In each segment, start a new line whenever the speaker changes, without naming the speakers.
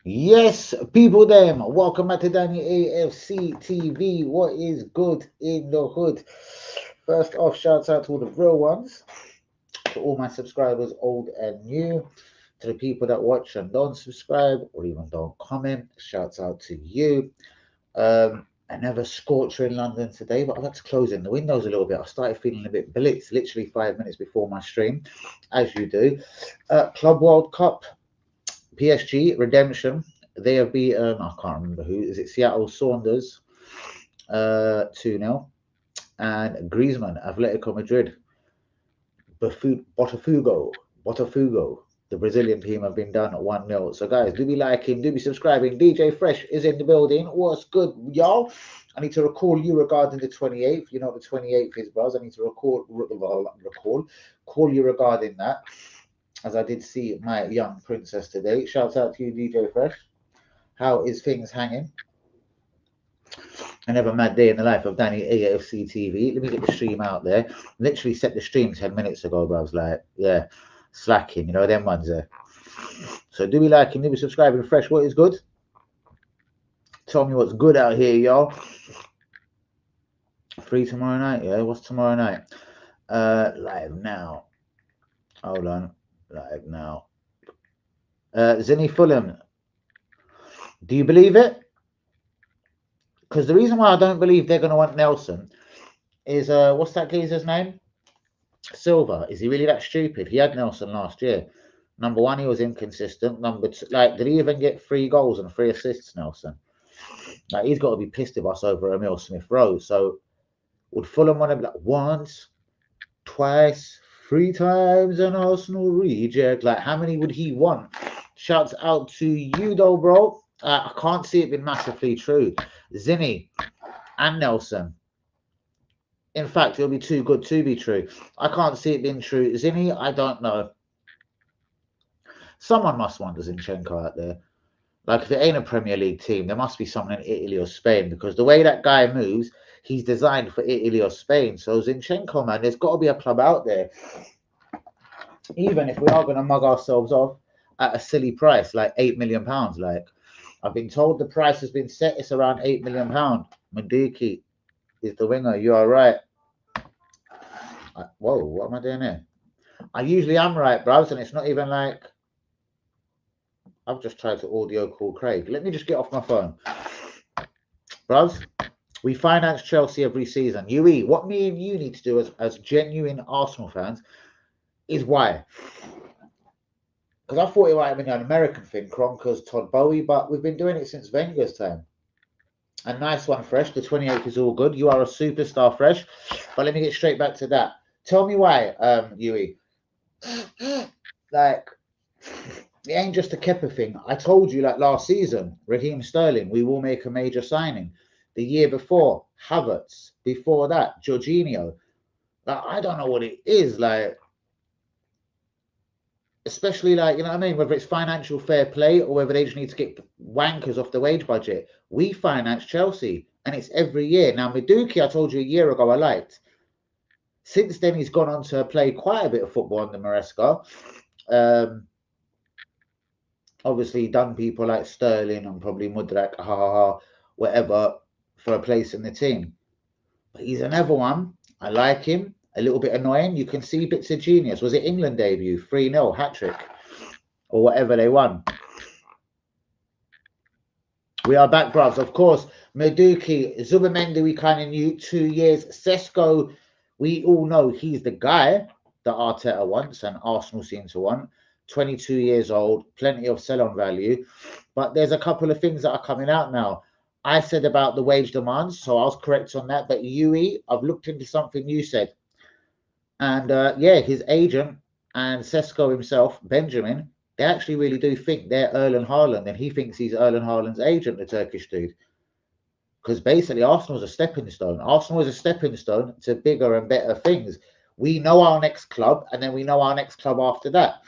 Yes, people them. Welcome back to Danny AFC TV. What is good in the hood? First off, shouts out to all the real ones, to all my subscribers, old and new, to the people that watch and don't subscribe or even don't comment. Shouts out to you. Another scorcher in London today, but I've had to close in the windows a little bit. I started feeling a bit blitz literally 5 minutes before my stream, as you do. Club World Cup. PSG redemption. They have beaten, I can't remember who. Is it Seattle Saunders 2-0? And Griezmann, Atletico Madrid, Botafogo. The Brazilian team have been done at 1-0. So, guys, do be liking, do be subscribing. DJ Fresh is in the building. What's good, y'all? I need to recall you regarding the 28th. You know what the 28th is, bros. I need to call you regarding that, as I did see my young princess today. Shouts out to you, DJ Fresh. How is things hanging? Another mad day in the life of Danny AFC TV. Let me get the stream out there. Literally set the stream 10 minutes ago, but I was like, yeah, slacking, you know, them ones there. So do be liking, do be subscribing. Fresh, what is good? Tell me what's good out here, y'all. Free tomorrow night, yeah? What's tomorrow night? Live now. Hold on. Live now. Zinny Fulham. Do you believe it? Because the reason why I don't believe they're going to want Nelson is, what's that geezer's name? Silva. Is he really that stupid? He had Nelson last year. Number one, he was inconsistent. Number two, like, did he even get 3 goals and 3 assists, Nelson? Like, he's got to be pissed with us over Emil Smith Rowe. So, would Fulham want to be like once, twice, 3 times an Arsenal reject? Like, how many would he want? Shouts out to you, though, bro. I can't see it being massively true. Zinny and Nelson. In fact, it'll be too good to be true. I can't see it being true. Zinny, I don't know. Someone must want Zinchenko out there. Like, if it ain't a Premier League team, there must be someone in Italy or Spain, because the way that guy moves, he's designed for Italy or Spain. So Zinchenko, man, there's got to be a club out there. Even if we are going to mug ourselves off at a silly price, like £8 million. Like, I've been told the price has been set. It's around £8 million. Maduki is the winger. You are right. Whoa, what am I doing here? I usually am right, bros, and it's not even like I've just tried to audio call Craig. Let me just get off my phone. Bros, we finance Chelsea every season. UE, what me and you need to do as genuine Arsenal fans is why. Because I thought it might have been an American thing, Kroenke's, Todd Bowie, but we've been doing it since Wenger's time. A nice one, Fresh. The 28th is all good. You are a superstar, Fresh. But let me get straight back to that. Tell me why, UE. Like, it ain't just a Kepa thing. I told you, like last season, Raheem Sterling, we will make a major signing. The year before, Havertz. Before that, Jorginho. Like, I don't know what it is. Like, especially, like, you know what I mean? Whether it's financial fair play or whether they just need to get wankers off the wage budget. We finance Chelsea, and it's every year. Now, Maduki, I told you a year ago, I liked. Since then, he's gone on to play quite a bit of football under Maresca. Obviously, done people like Sterling and probably Mudrak, whatever, for a place in the team. But he's another one. I like him. A little bit annoying. You can see bits of genius. Was it England debut? 3-0, hat-trick. Or whatever they won. We are back, bros. Of course, Maduki, Zubimendi, we kind of knew 2 years. Sesko, we all know he's the guy that Arteta wants and Arsenal seem to want. 22 years old, plenty of sell-on value. But there's a couple of things that are coming out now. I said about the wage demands, so I was correct on that. But UE, I've looked into something you said. And yeah, his agent and Sesko himself, Benjamin, they actually really do think they're Erling Haaland, and he thinks he's Erling Haaland's agent, the Turkish dude. Because basically, Arsenal's a stepping stone. Arsenal is a stepping stone to bigger and better things. We know our next club, and then we know our next club after that.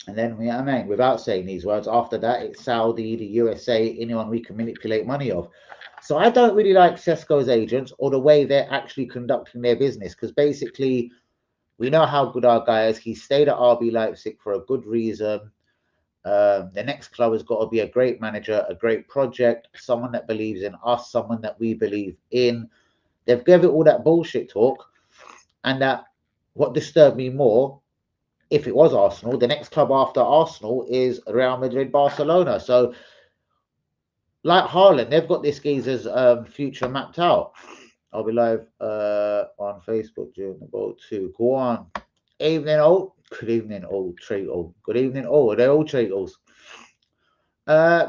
And then, I mean, without saying these words, after that, it's Saudi, the USA, anyone we can manipulate money of. So I don't really like Sesko's agents or the way they're actually conducting their business, because basically, we know how good our guy is. He stayed at RB Leipzig for a good reason. The next club has got to be a great manager, a great project, someone that believes in us, someone that we believe in. They've given it all that bullshit talk, and that what disturbed me more, if it was Arsenal, the next club after Arsenal is Real Madrid, Barcelona. So, like Haaland, they've got this geezer's future mapped out. I'll be live on Facebook during the ball too. Go on. Evening, all. Good evening, all. Treat all. Good evening, all. They're all treatals.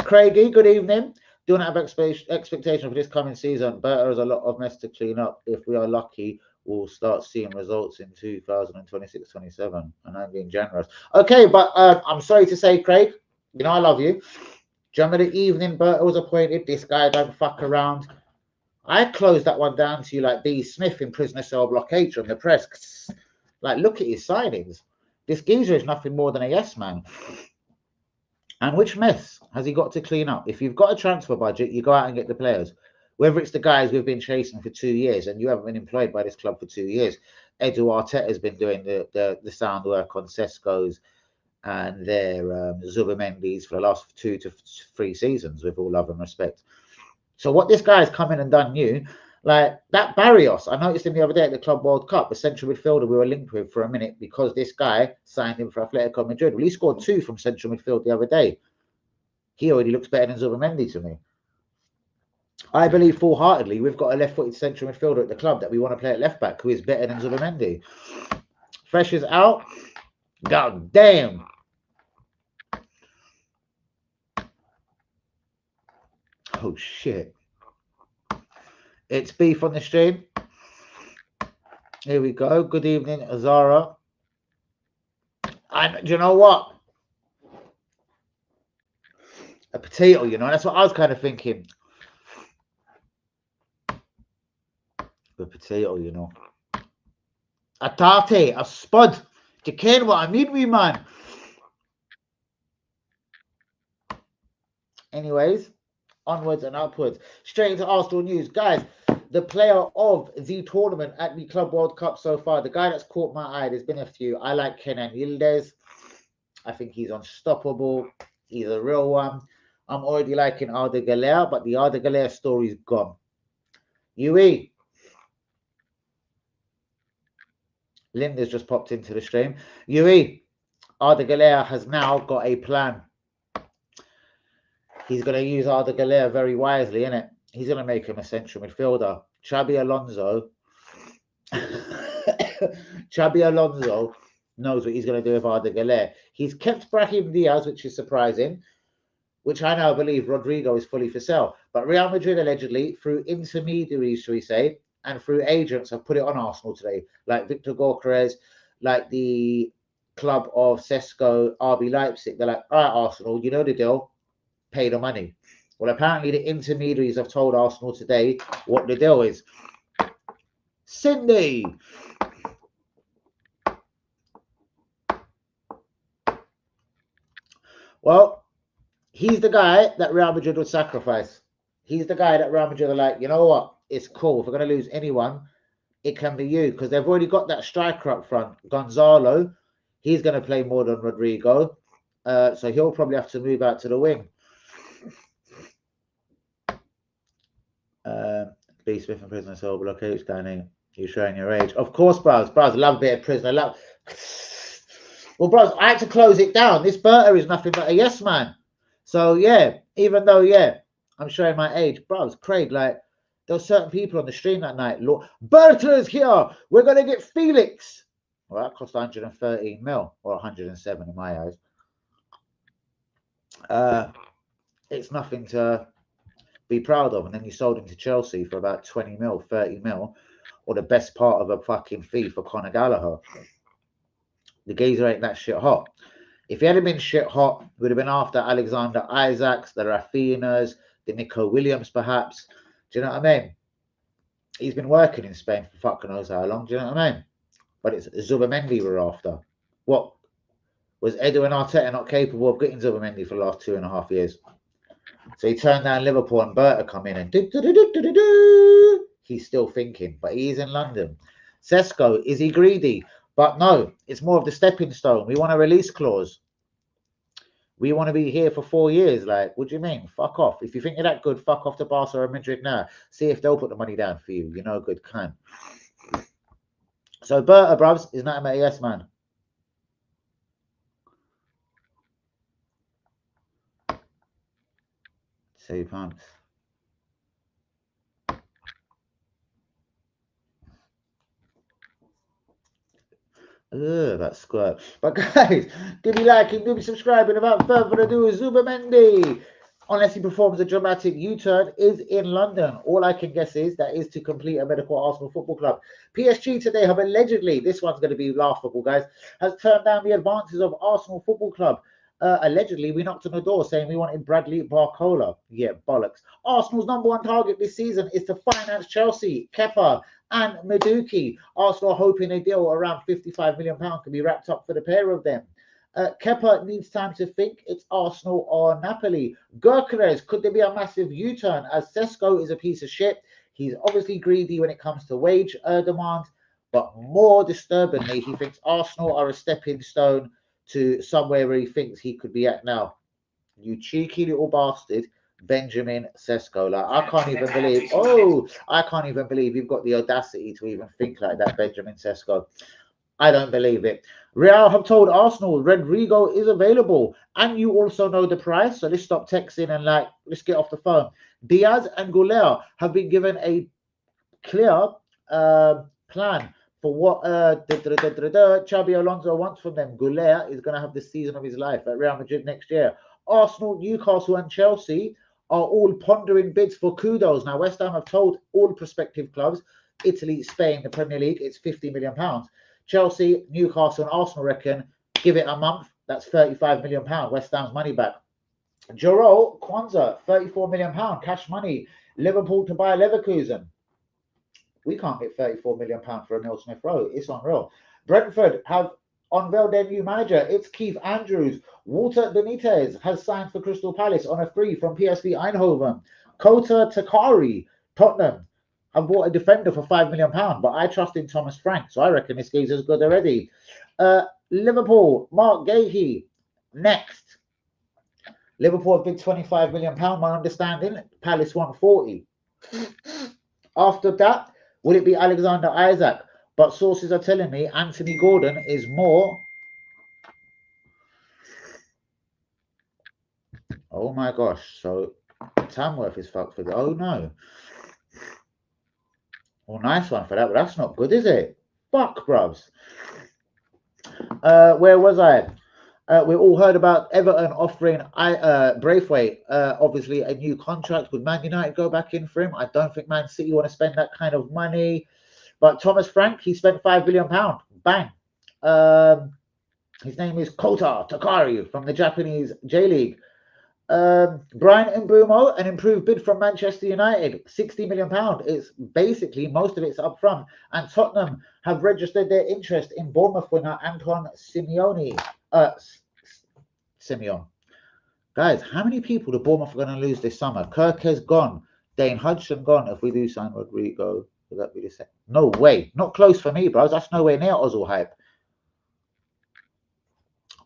Craigie, good evening. Do not have expectation for this coming season. Berta has a lot of mess to clean up. If we are lucky, we'll start seeing results in 2026-27. And I'm being generous. Okay, but I'm sorry to say, Craig, you know I love you. Do you remember the evening Berta was appointed? This guy don't fuck around. I closed that one down to you like B. Smith in Prisoner Cell Block H from the press. Like, look at his signings. This geezer is nothing more than a yes man. And which mess has he got to clean up? If you've got a transfer budget, you go out and get the players. Whether it's the guys we've been chasing for 2 years, and you haven't been employed by this club for 2 years. Edu Arteta has been doing the sound work on Sesko's and their Zubamendi's for the last 2 to 3 seasons, with all love and respect. So what this guy has come in and done new, like that Barrios, I noticed him the other day at the Club World Cup, the central midfielder we were linked with for a minute because this guy signed him for Atletico Madrid. Well, he scored 2 from central midfield the other day. He already looks better than Zubamendi to me. I believe full-heartedly we've got a left-footed central midfielder at the club that we want to play at left-back who is better than Zubamendi. Fresh is out. God damn. Oh, shit. It's beef on the stream. Here we go. Good evening, Azara. And do you know what? A potato, you know. That's what I was kind of thinking. A potato, you know. A tarte, a spud. Do you care what I mean, wee man? Anyways, onwards and upwards. Straight into Arsenal news. Guys, the player of the tournament at the Club World Cup so far, the guy that's caught my eye, there's been a few. I like Kenan Yildiz. I think he's unstoppable. He's a real one. I'm already liking Arda Güler, but the Arda Güler story's gone. UE. Linda's just popped into the stream. UE. Arda Güler has now got a plan. He's going to use Arda Güler very wisely, innit? He's going to make him a central midfielder. Xabi Alonso. Xabi Alonso knows what he's going to do with Arda Güler. He's kept Brahim Diaz, which is surprising, which I now believe Rodrigo is fully for sale. But Real Madrid allegedly, through intermediaries, shall we say, and through agents, have put it on Arsenal today, like Victor Gyökeres, like the club of Sesko, RB Leipzig. They're like, all right, Arsenal, you know the deal. Pay the money. Well, apparently the intermediaries have told Arsenal today what the deal is. Cindy. Well, he's the guy that Real Madrid would sacrifice. He's the guy that Real Madrid are like, you know what? It's cool. If we're going to lose anyone, it can be you. Because they've already got that striker up front. Gonzalo, he's going to play more than Rodrigo. So he'll probably have to move out to the wing. B. Smith and Prisoner Soul Block H, Danny. You're showing your age. Of course, bros. Bros, love a bit of Prisoner. Love. Well, bros, I had to close it down. This Berta is nothing but a yes man. So, yeah, even though, yeah, I'm showing my age. Bros, Craig, like, there were certain people on the stream that night. Look, Berta is here. We're going to get Felix. Well, that cost 113 mil, or 107 in my eyes. It's nothing to be proud of. And then you sold him to Chelsea for about 20 mil, 30 mil, or the best part of a fucking fee for Conor Gallagher. The geezer ain't that shit hot. If he had been shit hot, we would have been after Alexander Isaacs, the Rafinhas, the Nico Williams, perhaps. Do you know what I mean? He's been working in Spain for fucking knows how long. Do you know what I mean? But it's Zubamendi we're after. What? Was Edu and Arteta not capable of getting Zubamendi for the last 2.5 years? So he turned down Liverpool and Berta come in and he's still thinking, but he's in London. Sesko, is he greedy? But no, it's more of the stepping stone. We want a release clause. We want to be here for 4 years. Like, what do you mean? Fuck off. If you think you're that good, fuck off to Barca or Madrid now. See if they'll put the money down for you. You know, good cunt. So Berta, bruvs, is not a yes, man. Say pants. Ugh, that squirt. But guys, give me liking, give me subscribing. Without further ado, Zubimendi, unless he performs a dramatic U-turn, is in London. All I can guess is that is to complete a medical Arsenal Football Club. PSG today have allegedly, this one's going to be laughable, guys, has turned down the advances of Arsenal Football Club. Allegedly, we knocked on the door saying we wanted Bradley Barcola. Yeah, bollocks. Arsenal's #1 target this season is to finance Chelsea, Kepa, and Maduki. Arsenal are hoping a deal around £55 million can be wrapped up for the pair of them. Kepa needs time to think. It's Arsenal or Napoli. Gyökeres, could there be a massive U-turn as Sesko is a piece of shit? He's obviously greedy when it comes to wage demands, but more disturbingly, he thinks Arsenal are a stepping stone to somewhere where he thinks he could be at now. You cheeky little bastard. Benjamin Sesko. Like, I can't even believe. Oh, I can't even believe you've got the audacity to even think like that, Benjamin Sesko. I don't believe it. Real have told Arsenal Rodrigo is available, and you also know the price. So let's stop texting and let's get off the phone. Diaz and Goulet have been given a clear plan for what Xabi Alonso wants from them. Goulet is going to have the season of his life at Real Madrid next year. Arsenal, Newcastle, and Chelsea are all pondering bids for kudos. Now, West Ham have told all prospective clubs, Italy, Spain, the Premier League, it's £50 million. Chelsea, Newcastle, and Arsenal reckon, give it a month, that's £35 million. West Ham's money back. Jarol Kwanzaa, £34 million cash money. Liverpool to buy Leverkusen. We can't get £34 million for Emil Smith Rowe. It's unreal. Brentford have unveiled their new manager. It's Keith Andrews. Walter Benitez has signed for Crystal Palace on a free from PSV Eindhoven. Kota Takari, Tottenham, have bought a defender for £5 million, but I trust in Thomas Frank, so I reckon this geezer's good already. Liverpool, Mark Gahey, next. Liverpool have bid £25 million, my understanding. Palace won 40. After that, will it be Alexander Isak? But sources are telling me Anthony Gordon is more. Oh my gosh. So Tamworth is fucked for the. Oh no. Well, nice one for that, but that's not good, is it? Fuck, bruvs. Where was I? We've all heard about Everton offering Braithwaite, obviously, a new contract. Would Man United go back in for him? I don't think Man City want to spend that kind of money. But Thomas Frank, he spent £5 million. Bang. His name is Kota Takari from the Japanese J-League. Brian Mbeumo, an improved bid from Manchester United, £60 million. It's basically, most of it's up front. And Tottenham have registered their interest in Bournemouth winger Antoine Simeone. Simeon. Guys, how many people do Bournemouth are going to lose this summer? Kirk has gone. Dane Hudson gone. If we do sign Rodrigo, would that be the same? No way. Not close for me, bros. That's nowhere near Ozil hype.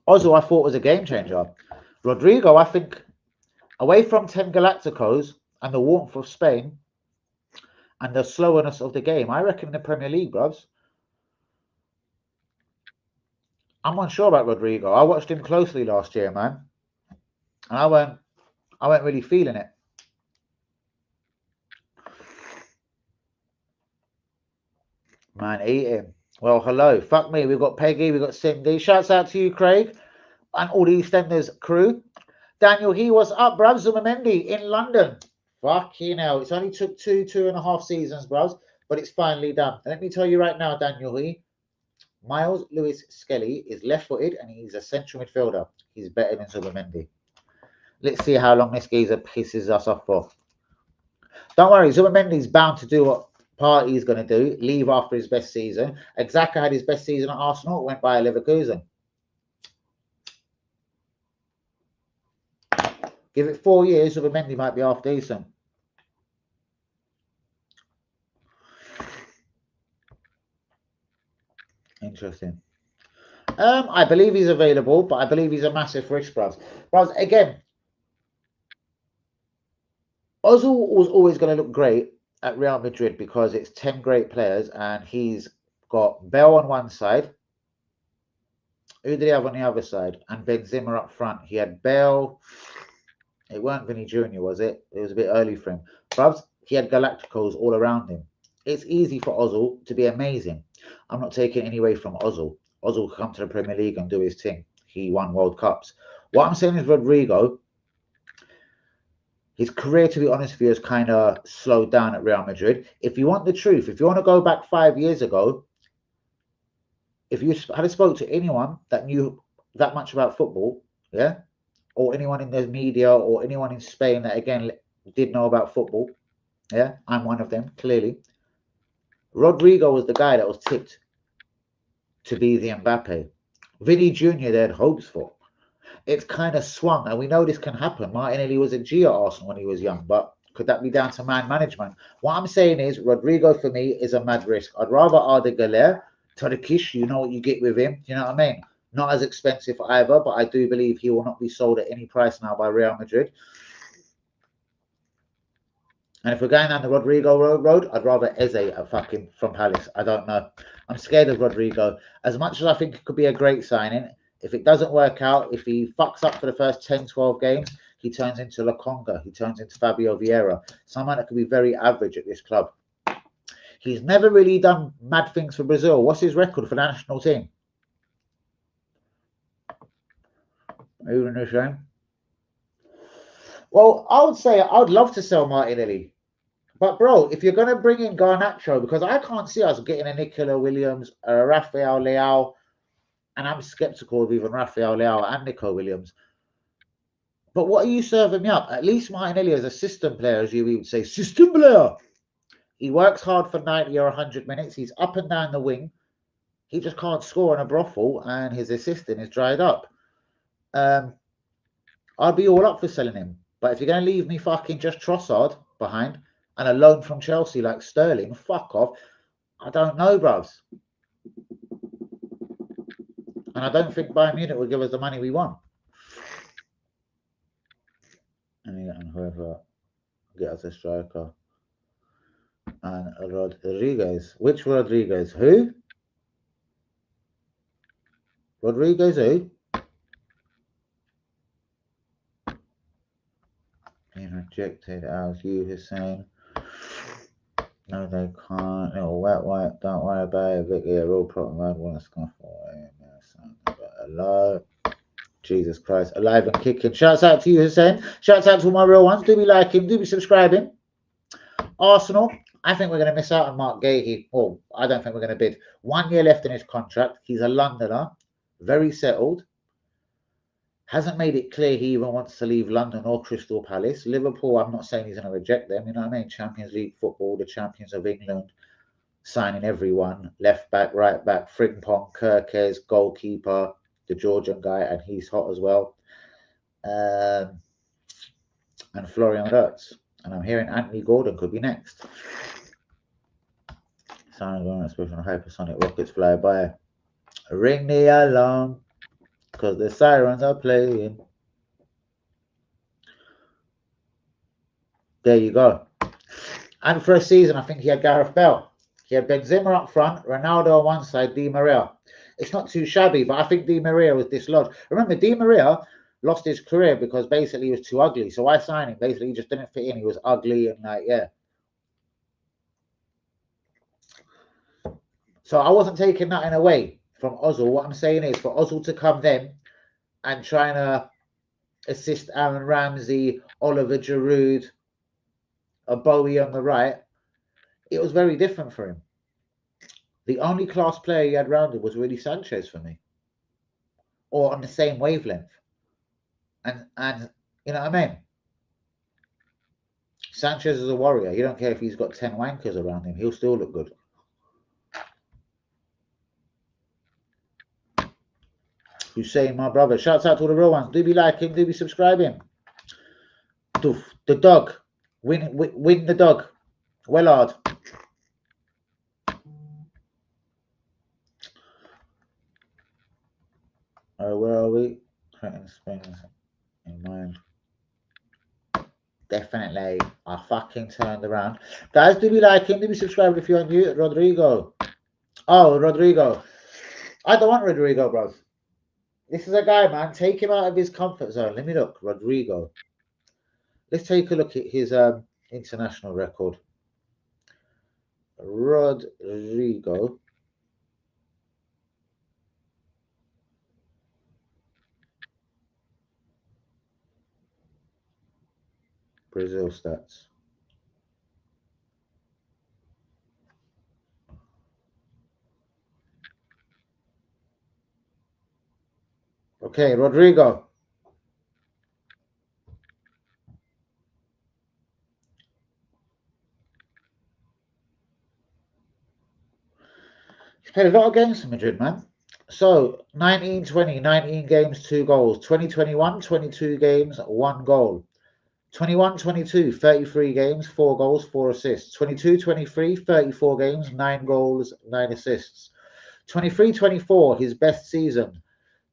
Ozil, I thought, was a game changer. Rodrigo, I think, away from 10 Galacticos and the warmth of Spain and the slowness of the game, I reckon the Premier League, bros. I'm unsure about Rodrigo. I watched him closely last year, man. And I weren't really feeling it. Man, eat him. Well, hello. Fuck me. We've got Peggy. We've got Cindy. Shouts out to you, Craig. And all the EastEnders crew. Daniel, he was up, bruv. Zubimendi in London. Fucking hell. It's only took 2.5 seasons, bruv. But it's finally done. And let me tell you right now, Daniel, Miles Lewis Skelly is left-footed and he's a central midfielder. He's better than Zubimendi. Let's see how long this geezer pisses us off for. Don't worry, Zubimendi's bound to do what Partey's going to do, leave after his best season. Xhaka had his best season at Arsenal, went by Leverkusen. Give it 4 years, Zubimendi might be half decent. Interesting. I believe he's available, but I believe he's a massive risk, bruv. Bruv, again, Ozil was always going to look great at Real Madrid because it's 10 great players and he's got Bell on one side. Who did he have on the other side? And Benzema up front. He had Bell. It weren't Vinny Jr., was it? It was a bit early for him. Bruvs, he had Galacticos all around him. It's easy for Ozil to be amazing. I'm not taking any away from Ozil. Ozil could come to the Premier League and do his thing. He won World Cups. What I'm saying is Rodrigo, his career, to be honest with you, has kind of slowed down at Real Madrid. If you want the truth, if you want to go back 5 years ago, if you had spoke to anyone that knew that much about football, yeah, or anyone in the media or anyone in Spain that, again, did know about football, yeah, I'm one of them, clearly. Rodrigo was the guy that was tipped to be the Mbappe. Vinny Jr. they had hopes for. It's kind of swung, and we know this can happen. Martinelli was a G at Arsenal when he was young, but could that be down to man management? What I'm saying is Rodrigo, for me, is a mad risk. I'd rather Arda Güler, Turkish, you know what you get with him, you know what I mean? Not as expensive either, but I do believe he will not be sold at any price now by Real Madrid. And if we're going down the Rodrigo road, I'd rather Eze fucking from Palace. I don't know. I'm scared of Rodrigo. As much as I think it could be a great signing, if it doesn't work out, if he fucks up for the first 10, 12 games, he turns into Lokonga. He turns into Fabio Vieira. Someone that could be very average at this club. He's never really done mad things for Brazil. What's his record for the national team? Even the same. Well, I would say I'd love to sell Martinelli. But, bro, if you're going to bring in Garnacho, because I can't see us getting a Nicola Williams, a Rafael Leao, and I'm skeptical of even Rafael Leao and Nico Williams. But what are you serving me up? At least Martinelli is a system player, as you would say. System player! He works hard for 90 or 100 minutes. He's up and down the wing. He just can't score in a brothel, and his assistant is dried up. I'd be all up for selling him. But if you're going to leave me fucking just Trossard behind and a loan from Chelsea like Sterling, fuck off. I don't know, bros. And I don't think Bayern Munich will give us the money we want. And whoever get us a striker. And Rodriguez. Which Rodriguez? Who? Rodriguez who? Being rejected as you were saying. No, they can't. No, wet. Don't worry about it. Vicky, a real problem. I want to scuff away. Hello. Jesus Christ. Alive and kicking. Shouts out to you, Hussein. Shouts out to all my real ones. Do be liking. Do be subscribing. Arsenal. I think we're going to miss out on Mark Gahey. Well, I don't think we're going to bid. 1 year left in his contract. He's a Londoner. Very settled. Hasn't made it clear he even wants to leave London or Crystal Palace. Liverpool, I'm not saying he's going to reject them. You know what I mean? Champions League football, the champions of England, signing everyone. Left back, right back, Frimpong, Kirkes, goalkeeper, the Georgian guy, and he's hot as well. And Florian Wirtz. And I'm hearing Anthony Gordon could be next. Sounds like especially when hypersonic rockets fly by. Ring the alarm. Because the sirens are playing. There you go. And for a season, I think he had Gareth Bell. He had Benzema up front, Ronaldo on one side, Di Maria. It's not too shabby, but I think Di Maria was dislodged. Remember, Di Maria lost his career because basically he was too ugly. So I signed him. Basically, he just didn't fit in. He was ugly and yeah. So I wasn't taking nothing away from Ozil. What I'm saying is for Ozil to come then and trying to assist Aaron Ramsey, Oliver Giroud, a Bowie on the right, it was very different for him. The only class player he had around him was really Sanchez for me, or on the same wavelength. And you know what I mean? Sanchez is a warrior. You don't care if he's got 10 wankers around him, he'll still look good. Hussein, my brother. Shouts out to all the real ones. Do be liking, do be subscribing. The dog. Win the dog. Wellard. Where are we? Creating springs in mind. Definitely. I fucking turned around. Guys, do we like him? Do we subscribe if you're new? Rodrigo. Oh, Rodrigo. I don't want Rodrigo, bro. This is a guy, man. Take him out of his comfort zone. Let me look. Rodrigo. Let's take a look at his international record. Rodrigo. Brazil stats. Okay, Rodrigo. He's played a lot of games for Madrid, man. So, 1920, 19 games, 2 goals. 2021, 22 games, 1 goal. 21-22, 33 games, 4 goals, 4 assists. 22-23, 34 games, 9 goals, 9 assists. 23-24, his best season,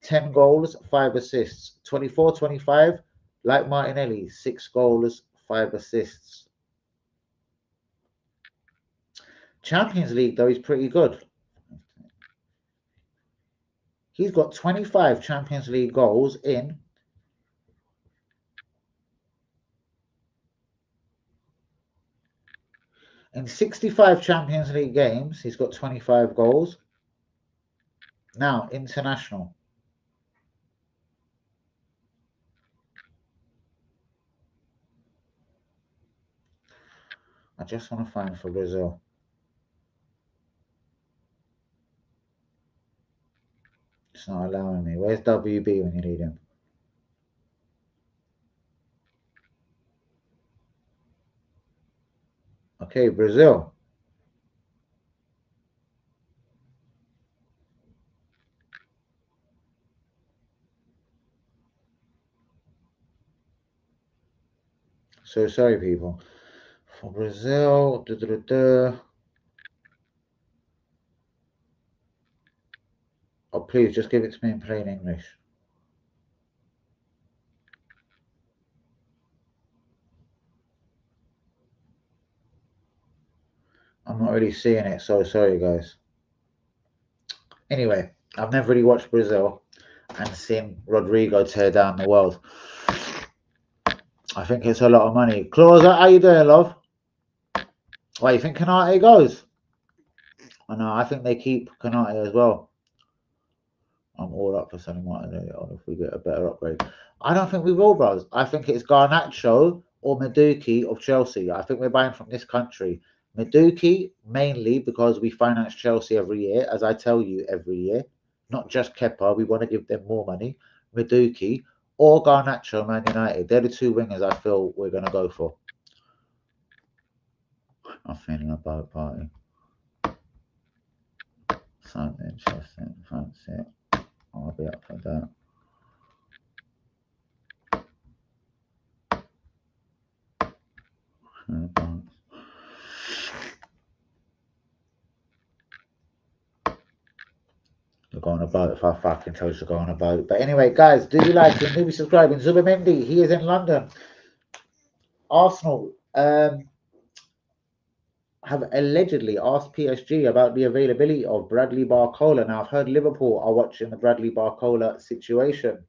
10 goals, 5 assists. 24-25, like Martinelli, 6 goals, 5 assists. Champions League, though, he's pretty good. He's got 25 Champions League goals in 65 Champions League games. He's got 25 goals. Now, international. I just want to find for Brazil. It's not allowing me. Where's WB when you need him? Okay, Brazil. So sorry, people. For Brazil, oh, please just give it to me in plain English. I'm not really seeing it, so sorry, guys. Anyway, I've never really watched Brazil and seen Rodrigo tear down the world. I think it's a lot of money. Clausa, how you doing, love? Wait, you think Canate goes? I know, I think they keep Canate as well. I'm all up for selling Martinelli if we get a better upgrade. I don't think we will, bros. I think it's Garnacho or Madueke of Chelsea. I think we're buying from this country. Madueke, mainly because we finance Chelsea every year, as I tell you every year. Not just Kepa. We want to give them more money. Madueke or Garnacho, Man United. They're the 2 wingers I feel we're going to go for. I'm feeling a boat party. Something interesting. Fancy it. I'll be up for that. To go on a boat if I fucking told you to go on a boat. But anyway, guys, do you like him? Do be subscribing. Zubamendi, he is in London. Arsenal have allegedly asked PSG about the availability of Bradley Barcola. Now, I've heard Liverpool are watching the Bradley Barcola situation.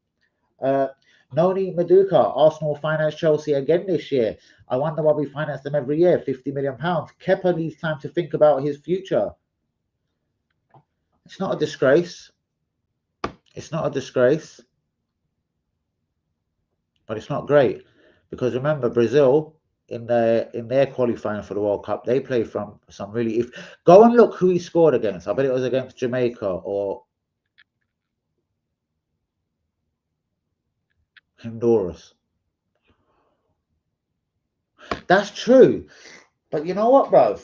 Noni Maduka, Arsenal finance Chelsea again this year. I wonder why we finance them every year, £50 million. Kepa needs time to think about his future. It's not a disgrace. It's not a disgrace. But it's not great. Because remember, Brazil, in their qualifying for the World Cup, they play from some really... Go and look who he scored against. I bet it was against Jamaica or Honduras. That's true. But you know what, bro?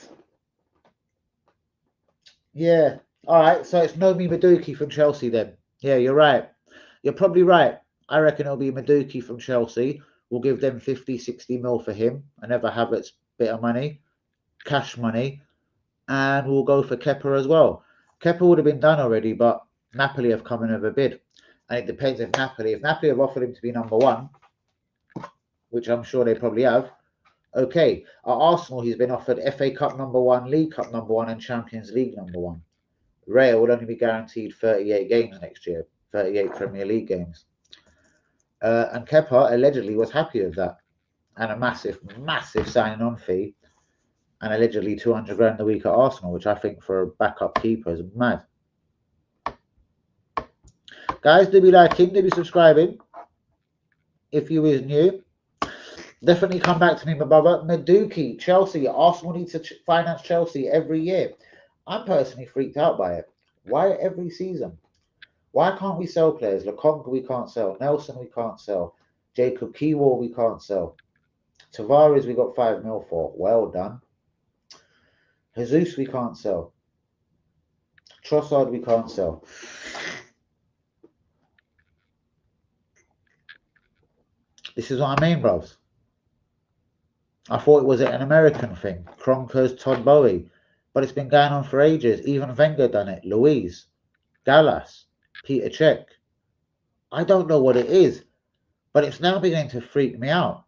Yeah. All right. So it's Nomi Madueke from Chelsea then. Yeah, you're right. You're probably right. I reckon it'll be Madueke from Chelsea. We'll give them 50, 60 mil for him. I never have its bit of money, cash money. And we'll go for Kepa as well. Kepa would have been done already, but Napoli have come in with a bid. And it depends if Napoli have offered him to be number one, which I'm sure they probably have. Okay, at Arsenal, he's been offered FA Cup number one, League Cup number one, and Champions League number one. Raya will only be guaranteed 38 games next year, 38 Premier League games. And Kepa allegedly was happy with that. And a massive, massive signing on fee. And allegedly 200 grand a week at Arsenal, which I think for a backup keeper is mad. Guys, do be liking, do be subscribing. If you is new, definitely come back to me, my brother. Maduki, Chelsea. Arsenal needs to finance Chelsea every year. I'm personally freaked out by it. Why every season? Why can't we sell players? Lokonga we can't sell. Nelson we can't sell. Jacob Keywall we can't sell. Tavares we got 5 mil for. Well done. Jesus we can't sell. Trossard we can't sell. This is what I mean, bros. I thought it was an American thing. Kroenke's, Todd Bowie. But it's been going on for ages. Even Wenger done it. Luiz, Gallas, Peter Cech. I don't know what it is. But it's now beginning to freak me out.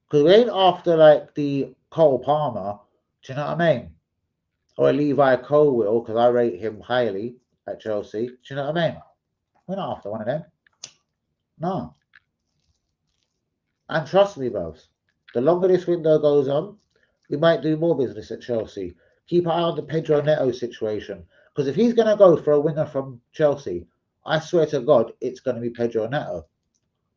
Because we ain't after like the Cole Palmer. Do you know what I mean? Or a Levi Colwill, because I rate him highly at Chelsea. Do you know what I mean? We're not after one of them. No. And trust me, bros, the longer this window goes on, we might do more business at Chelsea. Keep an eye on the Pedro Neto situation. Because if he's going to go for a winger from Chelsea, I swear to God, it's going to be Pedro Neto.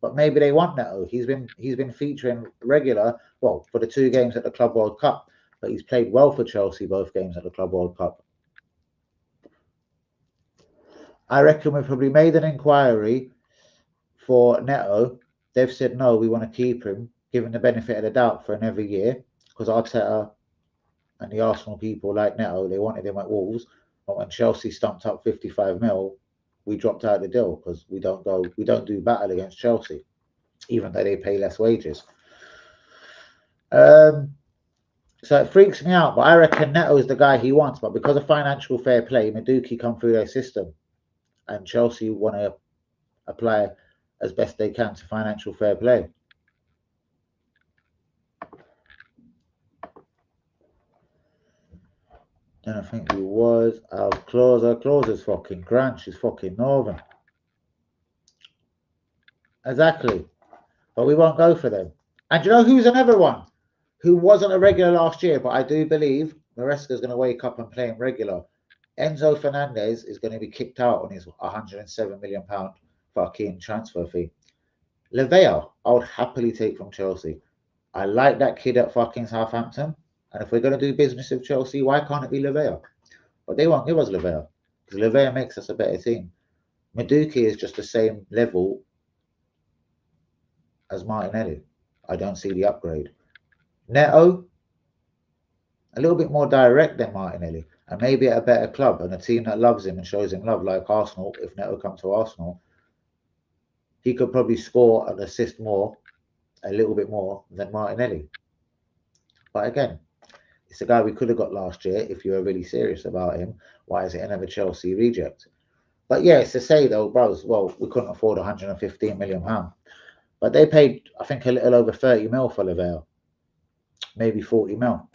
But maybe they want Neto. He's been featuring regular, well, for the 2 games at the Club World Cup. But he's played well for Chelsea both games at the Club World Cup. I reckon we've probably made an inquiry for Neto. They've said, no, we want to keep him, give him the benefit of the doubt for another year, because Arteta and the Arsenal people like Neto, they wanted him at Wolves. But when Chelsea stumped up 55 mil, we dropped out the deal because we don't do battle against Chelsea, even though they pay less wages. So it freaks me out, but I reckon Neto is the guy he wants. But because of financial fair play, Maduki come through their system, and Chelsea want to apply as best they can to financial fair play. And I think he was our clause is fucking grand. She's fucking northern. Exactly. But we won't go for them. And you know who's another one who wasn't a regular last year, but I do believe Maresca's going to wake up and play him regular. Enzo Fernandez is going to be kicked out on his £107 million fucking transfer fee. Lavea, I would happily take from Chelsea. I like that kid at fucking Southampton. And if we're going to do business with Chelsea, why can't it be Lavea? But they won't give us Lavea. Because Lavea makes us a better team. Maduki is just the same level as Martinelli. I don't see the upgrade. Neto, a little bit more direct than Martinelli. And maybe at a better club and a team that loves him and shows him love, like Arsenal. If Neto comes to Arsenal, he could probably score and assist more, a little bit more than Martinelli. But again, it's a guy we could have got last year if you were really serious about him. Why is it another Chelsea reject? But yeah, it's to say though, bros, well, we couldn't afford £115 million. But they paid, I think, a little over 30 mil for Lavea. Maybe 40 mil.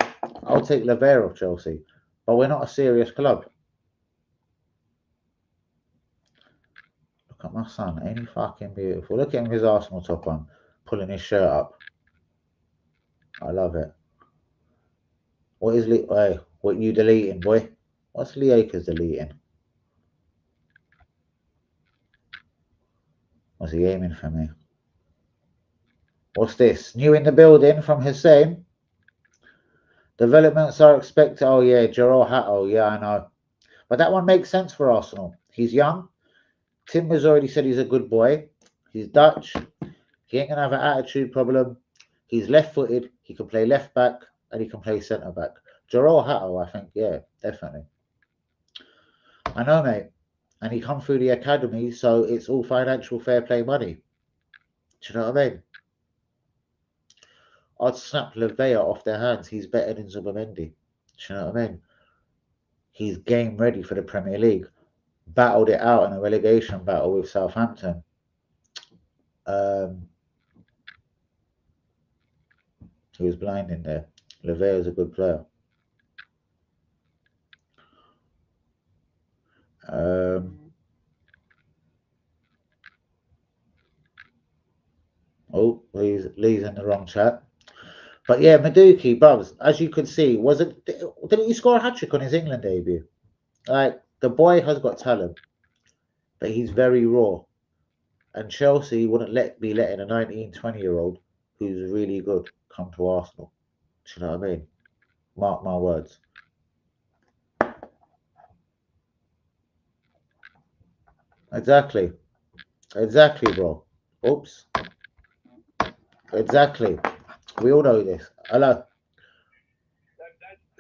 I'll take Lavea of Chelsea. But we're not a serious club. Look at my son. Ain't he fucking beautiful? Look at him with his Arsenal top on. Pulling his shirt up. I love it. What is hey, what you deleting, boy? What's Lee Akers deleting? Was he aiming for me? What's this? New in the building from Hussein. Developments are expected. Oh, yeah, Gerald Hatto. Yeah, I know. But that one makes sense for Arsenal. He's young. Tim has already said he's a good boy. He's Dutch. He ain't going to have an attitude problem. He's left-footed. He can play left-back and he can play centre-back. Gerald Hatto, I think, yeah, definitely. I know, mate. And he come through the academy, so it's all financial fair play money. Do you know what I mean? I'd snap Lavea off their hands. He's better than Zubimendi. Do you know what I mean? He's game ready for the Premier League. battled it out in a relegation battle with Southampton. He was blinding there. Levert is a good player. Oh, Lee's in the wrong chat. But yeah, Madueke, bruvs, as you can see, didn't he score a hat-trick on his England debut? Like, the boy has got talent, but he's very raw. And Chelsea wouldn't be letting a 19, 20-year-old who's really good come to Arsenal. Do you know what I mean? Mark my words. Exactly. Exactly, bro. Oops. Exactly. We all know this. Hello.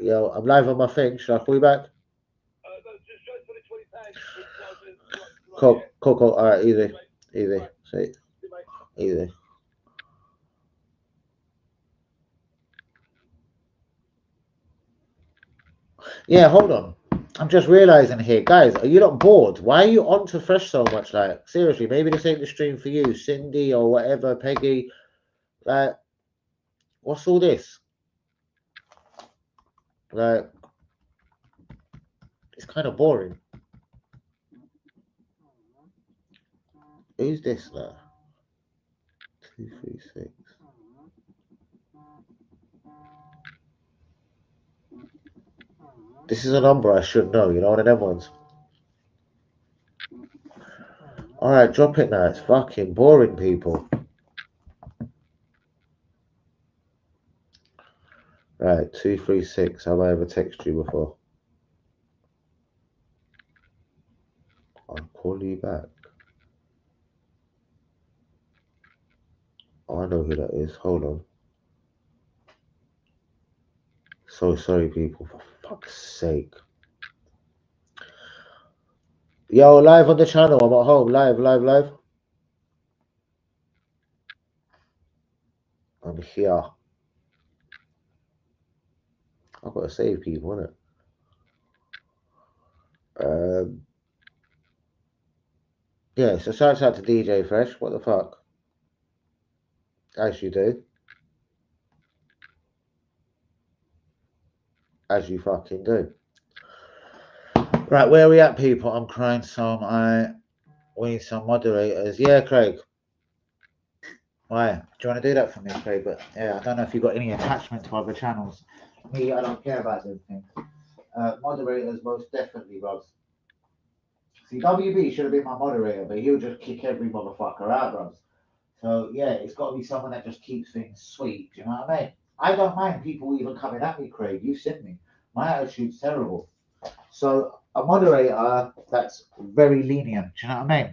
Yo, I'm live on my thing. Should I call you back? Cool. All right, easy. See, easy. Yeah, hold on. I'm just realizing here, guys, are you not bored? Why are you on to Fresh so much? Like, seriously, maybe this ain't the stream for you, Cindy or whatever, Peggy. Like, what's all this? Like, it's kind of boring. Who's this, like? 236. This is a number I should know, you know, one of them ones. Alright, drop it now. It's fucking boring, people. Right, 236. Have I ever texted you before? I'll call you back. Oh, I know who that is. Hold on. So sorry, people. For fuck's sake. Yo, live on the channel. I'm at home. Live. I'm here. I've got to save people, innit? Yeah, so shouts out to DJ Fresh. What the fuck? As you do. As you fucking do. Right, where are we at, people? I'm crying we need some moderators. Yeah, Craig. Why? Do you want to do that for me, Craig? But yeah, I don't know if you've got any attachment to other channels. Me, I don't care about them things. Moderators, most definitely, Ross. See, WB should have been my moderator, but he'll just kick every motherfucker out, Ross. So yeah, it's got to be someone that just keeps things sweet. Do you know what I mean? I don't mind people even coming at me, Craig. You've seen me. My attitude's terrible. So a moderator that's very lenient. Do you know what I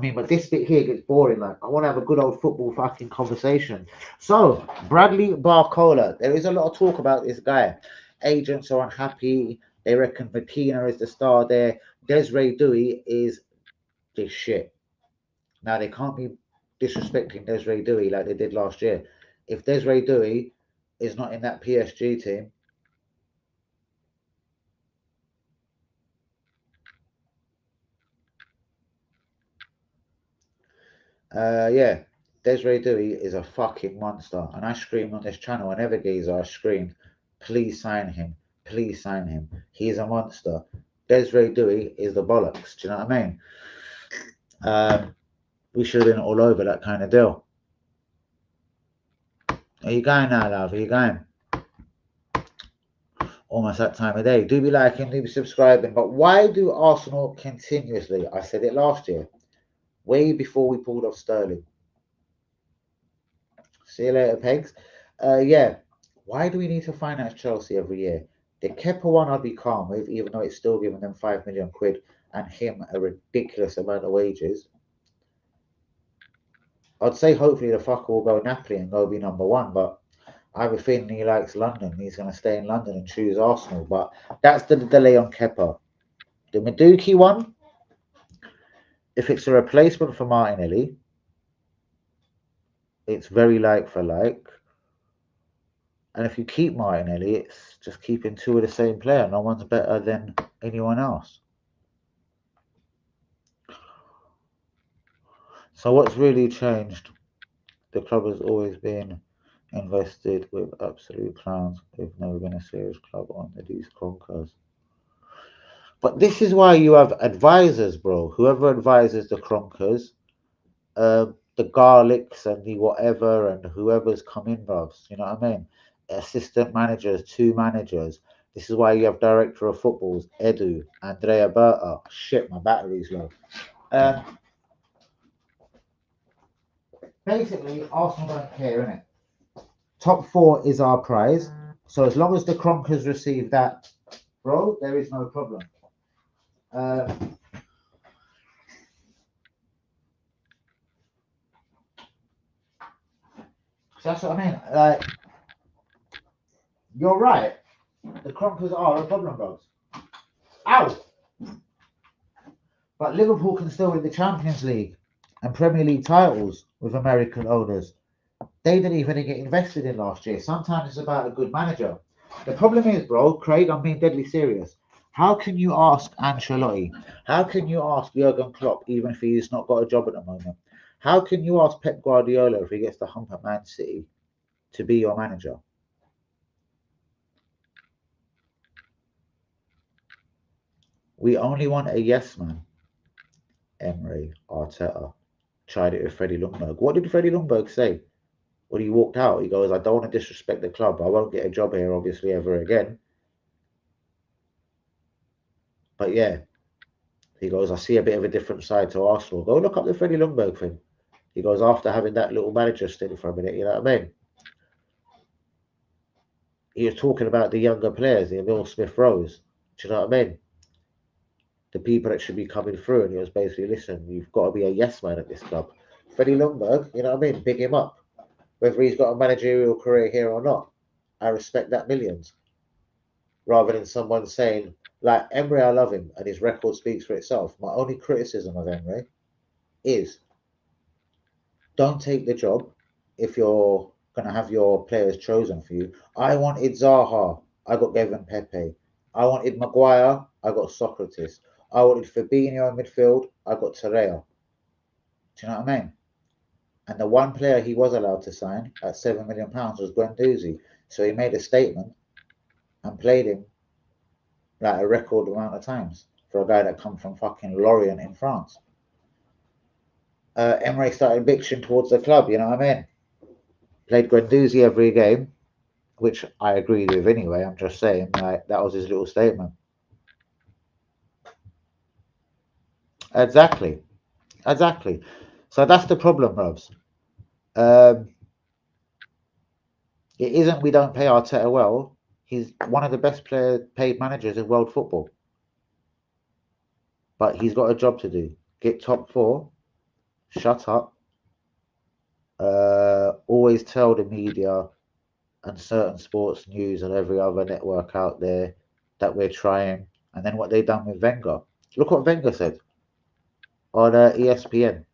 mean? But this bit here gets boring. Like, I want to have a good old football fucking conversation. So, Bradley Barcola, there is a lot of talk about this guy. Agents are unhappy. They reckon Makina is the star there. Desiree Dewey is this shit. Now, they can't be disrespecting Desiree Dewey like they did last year. If Desiree Dewey is not in that PSG team, yeah, Desiree Dewey is a fucking monster. And I screamed on this channel whenever geezer I screamed, please sign him. Please sign him. He's a monster. Desiree Dewey is the bollocks. Do you know what I mean? We should have been all over that kind of deal. Are you going now, love? Are you going? Almost that time of day. Do be liking, do be subscribing. But why do Arsenal continuously? I said it last year, way before we pulled off Sterling. See you later, Pegs. Yeah. Why do we need to finance Chelsea every year? The Kepa one I'd be calm with, even though it's still giving them 5 million quid and him a ridiculous amount of wages. I'd say hopefully the fucker will go Napoli and go be number one, but I have a feeling he likes London. He's going to stay in London and choose Arsenal. But that's the delay on Kepa. The Madueke one, if it's a replacement for Martinelli, it's very like for like. And if you keep Martinelli, it's just keeping two of the same player. No one's better than anyone else. So what's really changed? The club has always been invested with absolute clowns. We've never been a serious club under these conkers. But this is why you have advisors, bro. Whoever advises the Kronkers, the Garlics and the whatever, and whoever's come in, bros. You know what I mean? Assistant managers, two managers. This is why you have director of footballs, Edu, Andrea Berta. Shit, my battery's low. Um, Basically, Arsenal don't care, innit? Top four is our prize. So as long as the Kronkers receive that, bro, there is no problem. Uh, so that's what I mean. Like, you're right. The Kronkers are a problem, bros. Ow! But Liverpool can still win the Champions League and Premier League titles with American owners. They didn't even get invested in last year. Sometimes it's about a good manager. The problem is, bro, Craig, I'm being deadly serious. How can you ask Ancelotti? How can you ask Jurgen Klopp, even if he's not got a job at the moment? How can you ask Pep Guardiola if he gets the hump at Man City to be your manager? We only want a yes man. Emery, Arteta. Tried it with Freddie Ljungberg. What did Freddie Ljungberg say when he walked out? He goes, I don't want to disrespect the club. I won't get a job here, obviously, ever again. But yeah, he goes, I see a bit of a different side to Arsenal. Go look up the Freddie Ljungberg thing. He goes, after having that little manager stint for a minute, you know what I mean? He was talking about the younger players, the Emil Smith Rose. Do you know what I mean? The people that should be coming through. And he was basically, listen, you've got to be a yes man at this club. Freddie Ljungberg, you know what I mean? Big him up. Whether he's got a managerial career here or not, I respect that millions. Rather than someone saying, like Emery, I love him and his record speaks for itself. My only criticism of Emery is don't take the job if you're going to have your players chosen for you. I wanted Zaha, I got Kevin Pepe. I wanted Maguire, I got Socrates. I wanted Fabinho in midfield, I got Torreira. Do you know what I mean? And the one player he was allowed to sign at £7 million was Guendouzi. So he made a statement and played him like a record amount of times for a guy that come from fucking Lorient in France. Emery started bitching towards the club, you know what I mean? Played Guendouzi every game, which I agreed with anyway. I'm just saying, like, that was his little statement. Exactly, exactly. So that's the problem, Robs. Um, it isn't we don't pay Arteta well. He's one of the best paid managers in world football. But he's got a job to do. Get top four, shut up, always tell the media and certain sports news and every other network out there that we're trying. And then what they done with Wenger. Look what Wenger said on ESPN.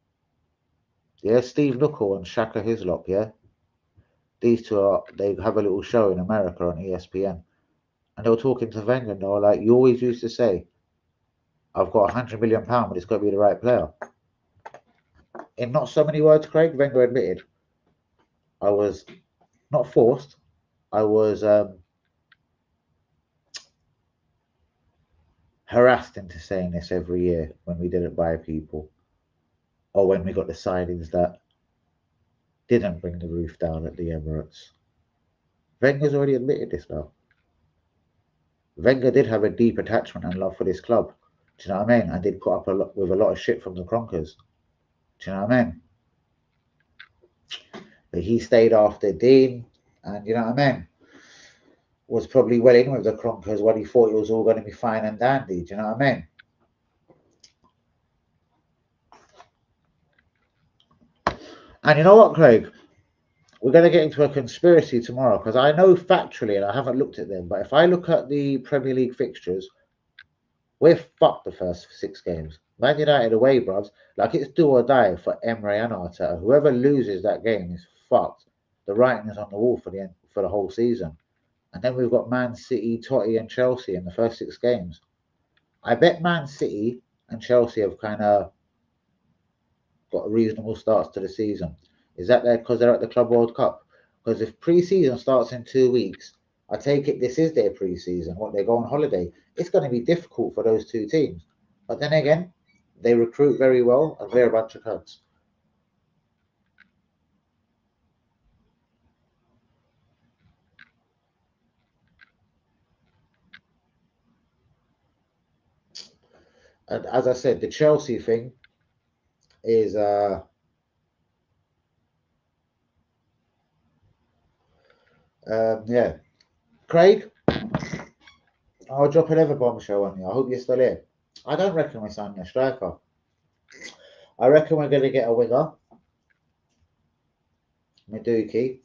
Yeah, Steve Nuckle and Shaka Hislop. Yeah, these two they have a little show in America on ESPN, and they were talking to Wenger. And they were like, "You always used to say, I've got £100 million, but it's got to be the right player." In not so many words, Craig, Wenger admitted, "I was not forced. I was harassed into saying this every year when we didn't buy people, or when we got the signings that didn't bring the roof down at the Emirates." Wenger's already admitted this now. Wenger did have a deep attachment and love for this club. Do you know what I mean? And did put up with a lot of shit from the Kronkers. Do you know what I mean? But he stayed after Dean, and you know what I mean? Was probably well in with the Kronkers when he thought it was all going to be fine and dandy. Do you know what I mean? And you know what, Craig? We're going to get into a conspiracy tomorrow because I know factually, and I haven't looked at them, but if I look at the Premier League fixtures, we're fucked the first 6 games. Man United away, bruvs. Like it's do or die for Emery and Arteta. Whoever loses that game is fucked. The writing is on the wall for the whole season. And then we've got Man City, Totti, and Chelsea in the first 6 games. I bet Man City and Chelsea have kind of got reasonable starts to the season. Is that there because they're at the Club World Cup? Because if pre-season starts in 2 weeks, I take it this is their pre-season. What, they go on holiday? It's going to be difficult for those two teams. But then again, they recruit very well and they're a bunch of cunts. And as I said, the Chelsea thing is yeah. Craig, I'll drop another bombshell on you. I hope you're still here. I don't reckon we're signing a striker. I reckon we're going to get a winger, Maduki,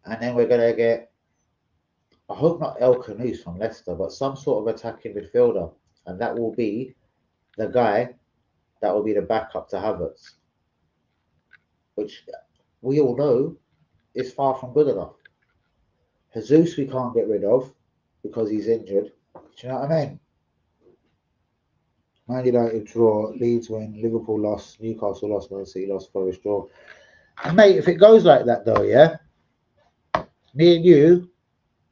and then we're going to get, I hope not El Khanous from Leicester, but some sort of attacking midfielder, and that will be the guy that will be the backup to Havertz, which we all know is far from good enough. Jesus we can't get rid of because he's injured. Do you know what I mean? Man United draw, Leeds win, Liverpool lost, Newcastle lost, Man City lost, Forest draw. And mate, if it goes like that though, yeah, me and you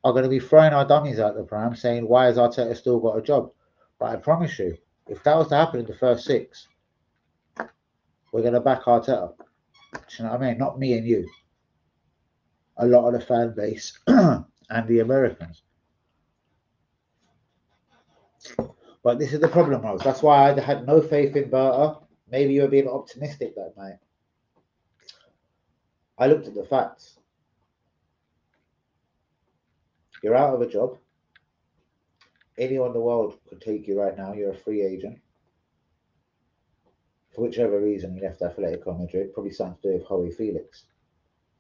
are going to be throwing our dummies out the pram saying, why has Arteta still got a job? But I promise you, if that was to happen in the first 6, we're going to back Arteta. Do you know what I mean? Not me and you. A lot of the fan base and the Americans. But this is the problem, Rose. That's why I had no faith in Berta. Maybe you were being optimistic that night. I looked at the facts. You're out of a job. Anyone in the world could take you right now. You're a free agent. For whichever reason he left Atletico Madrid, probably something to do with Joey Felix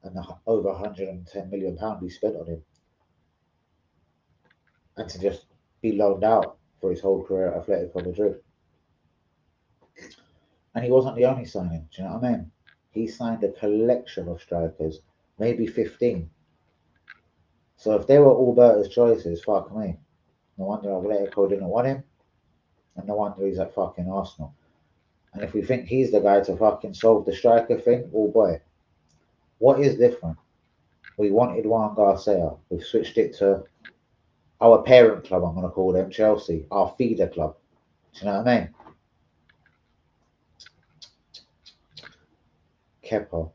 and the over £110 million he spent on him. And to just be loaned out for his whole career at Atletico Madrid. And he wasn't the only signing, do you know what I mean? He signed a collection of strikers, maybe 15. So if they were all Berta's choices, fuck me. No wonder Atletico didn't want him. And no wonder he's at fucking Arsenal. And if we think he's the guy to fucking solve the striker thing, oh boy. What is different? We wanted Juan Garcia. We've switched it to our parent club, I'm going to call them, Chelsea. Our feeder club. Do you know what I mean? Kepa.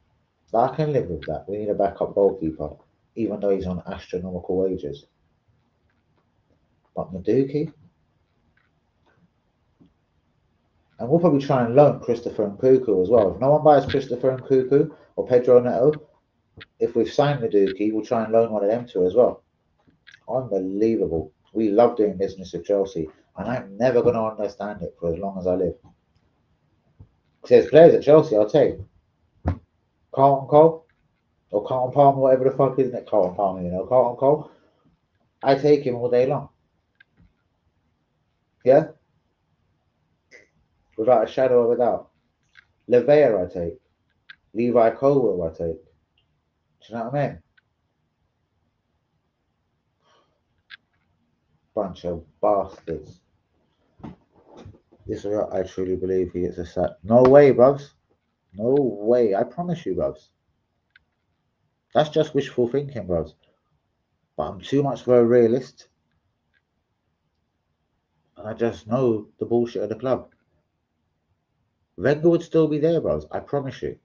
But I can live with that. We need a backup goalkeeper, even though he's on astronomical wages. But Maduki? And we'll probably try and loan Christopher Nkunku as well. If no one buys Christopher Nkunku or Pedro Neto, if we've signed Maduki, we'll try and loan one of them two as well. Unbelievable. We love doing business with Chelsea, and I'm never going to understand it for as long as I live. Because there's players at Chelsea I'll take. Carlton Cole, or Carlton Palmer, whatever the fuck, isn't it? Carlton Palmer, you know, Carlton Cole. I take him all day long. Yeah? Without a shadow of a doubt. Levea I take. Levi Colwell I take. Do you know what I mean? Bunch of bastards. This is what I truly believe he gets a sack. No way, bruv. No way. I promise you, bruv. That's just wishful thinking, bruv. But I'm too much for a realist. And I just know the bullshit of the club. Wenger would still be there, bruv. I promise you.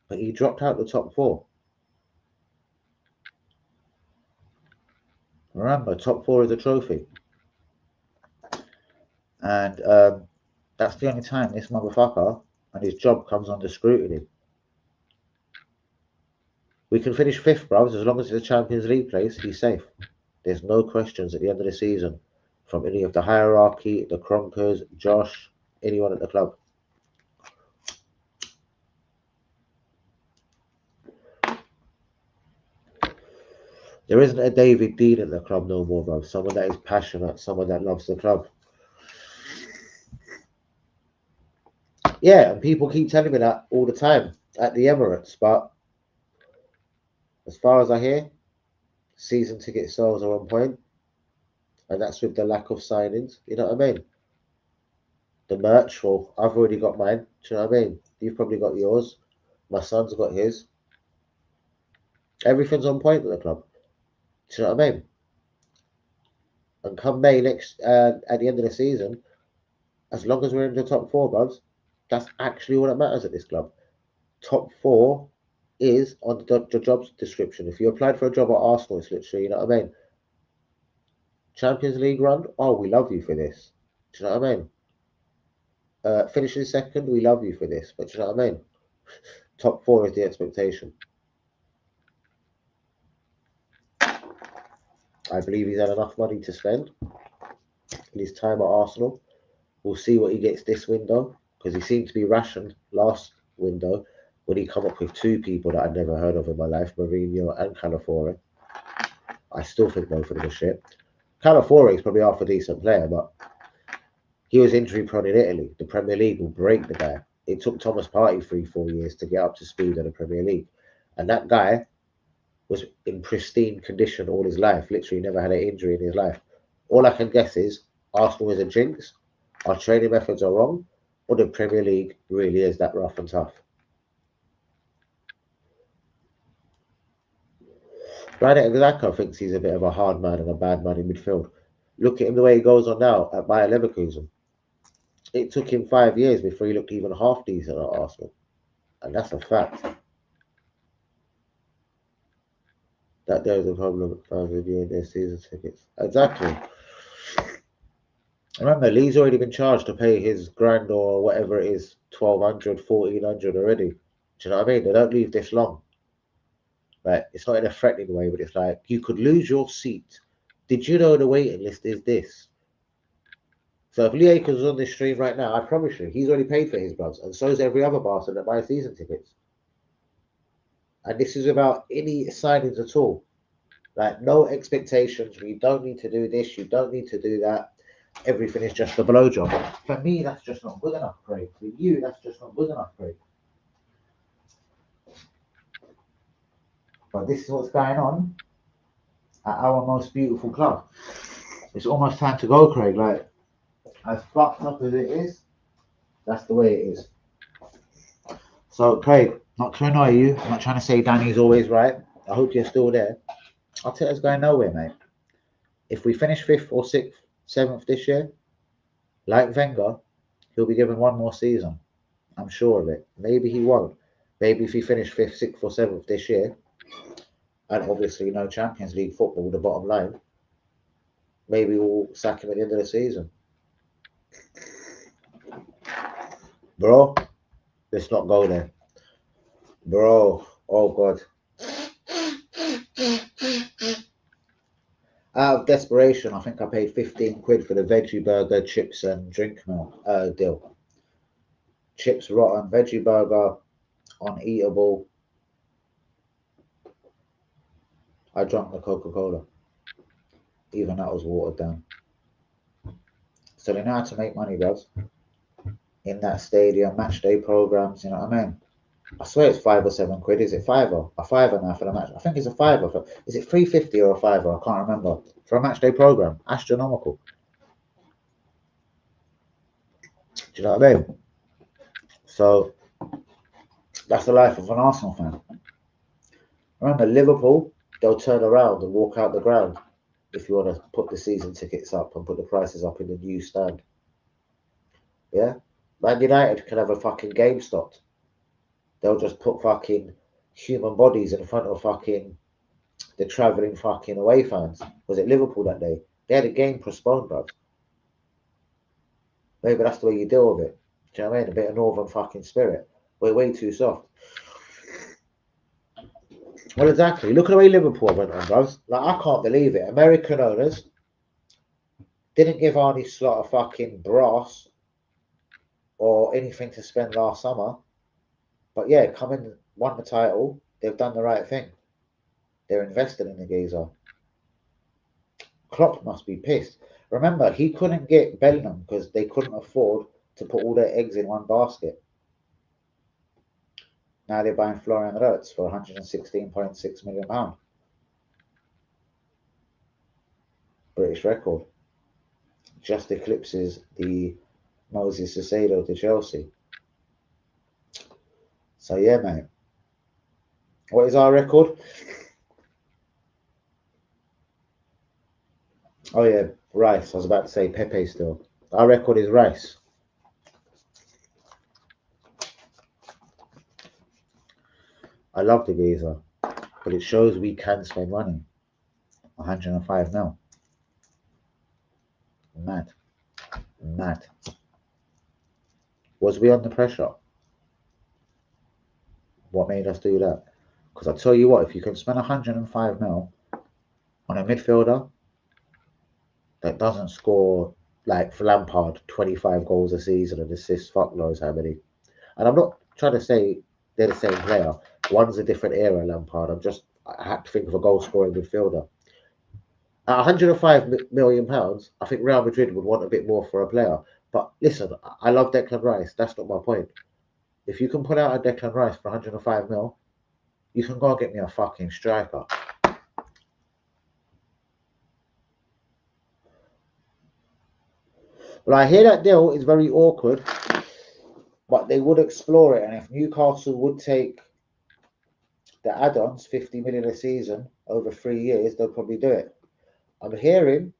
But he dropped out the top 4. Remember, top 4 is a trophy. And that's the only time this motherfucker and his job comes under scrutiny. We can finish 5th, bruv. As long as it's a Champions League place, he's safe. There's no questions at the end of the season from any of the hierarchy, the Kronkers, Josh, anyone at the club. There isn't a David Dean at the club no more, bro. Someone that is passionate, someone that loves the club. Yeah, and people keep telling me that all the time at the Emirates, but as far as I hear, season ticket sales are on point, and that's with the lack of signings. You know what I mean?
The merch, well, I've already got mine. Do you know what I mean? You've probably got yours. My son's got his. Everything's on point at the club. Do you know what I mean? And come May at the end of the season, as long as we're in the top four, bruv, that's actually all that matters at this club. Top four is on the job description. If you applied for a job at Arsenal, it's literally, you know what I mean? Champions League run, oh, we love you for this. Do you know what I mean? Finishing second, we love you for this. But do you know what I mean? Top four is the expectation. I believe he's had enough money to spend in his time at Arsenal. We'll see what he gets this window, because he seemed to be rationed last window when he come up with two people that I'd never heard of in my life, Mourinho and Calafiore. I still think both of them are shit. Calafiore is probably half a decent player, but he was injury prone in Italy. The Premier League will break the guy. It took Thomas Partey 3-4 years to get up to speed in the Premier League. And that guy was in pristine condition all his life, literally never had an injury in his life. All I can guess is Arsenal is a jinx, our training methods are wrong, or the Premier League really is that rough and tough. Granit Xhaka thinks he's a bit of a hard man and a bad man in midfield. Look at him the way he goes on now at Bayer Leverkusen. It took him 5 years before he looked even half decent at Arsenal. And that's a fact. That there's a problem with fans reviewing their season tickets. Exactly. Remember, Lee's already been charged to pay his grand or whatever it is, 1,200, 1,400 already. Do you know what I mean? They don't leave this long. Right? It's not in a threatening way, but it's like, you could lose your seat. Did you know the waiting list is this? So if Lee Akers is on this stream right now, I promise you, he's already paid for his gloves, and so is every other bastard that buys season tickets. And this is about any signings at all. Like, no expectations. You don't need to do this. You don't need to do that. Everything is just a blowjob. For me, that's just not good enough, Craig. For you, that's just not good enough, Craig. But this is what's going on at our most beautiful club. It's almost time to go, Craig. Like, as fucked up as it is, that's the way it is. So, Craig, not to annoy you, I'm not trying to say Danny's always right. I hope you're still there. I'll tell you, it's going nowhere, mate. If we finish 5th or 6th, 7th this year, like Wenger, he'll be given one more season. I'm sure of it. Maybe he won't. Maybe if he finished 5th, 6th, or 7th this year, and obviously no Champions League football, the bottom line, maybe we'll sack him at the end of the season. Bro, let's not go there. Bro, oh God. Out of desperation, I think I paid 15 quid for the veggie burger, chips, and drink milk deal. Chips rotten, veggie burger uneatable. I drank the Coca-Cola. Even that was watered down. So they know how to make money, guys. In that stadium, match day programs, you know what I mean? I swear it's 5 or 7 quid. Is it fiver? A fiver now for the match? I think it's a fiver. Is it 350 or a fiver? I can't remember. For a match day program, astronomical. Do you know what I mean? So that's the life of an Arsenal fan. Remember, Liverpool, they'll turn around and walk out the ground if you want to put the season tickets up and put the prices up in the new stand. Yeah? Man United can have a fucking game stopped. They'll just put fucking human bodies in front of fucking the travelling fucking away fans. Was it Liverpool that day? They had a game postponed, bro. Maybe that's the way you deal with it. Do you know what I mean? A bit of northern fucking spirit. We're way too soft. Well, exactly. Look at the way Liverpool went on, bro. Like, I can't believe it. American owners didn't give Arnie Slot a fucking brass or anything to spend last summer. But yeah, come in, won the title. They've done the right thing. They're invested in the geezer. Klopp must be pissed. Remember, he couldn't get Bellingham because they couldn't afford to put all their eggs in one basket. Now they're buying Florian Wirtz for £116.6 million. British record. Just eclipses the Moses Caicedo to Chelsea. So yeah, mate. What is our record? Oh yeah, Rice. I was about to say Pepe still. Our record is Rice. I love the visa, but it shows we can spend money. 105 mil. Mad. Mad. Was we under pressure? What made us do that? Because I tell you what, if you can spend 105 mil on a midfielder that doesn't score, like for Lampard, 25 goals a season and assists, fuck knows how many. And I'm not trying to say they're the same player. One's a different era, Lampard. I had to think of a goal scoring midfielder. At 105 million pounds, I think Real Madrid would want a bit more for a player. But listen, I love Declan Rice. That's not my point. If you can put out a Declan Rice for 105 mil, you can go and get me a fucking striker. Well, I hear that deal is very awkward, but they would explore it. And if Newcastle would take the add-ons, 50 million a season over 3 years, they'll probably do it. I'm hearing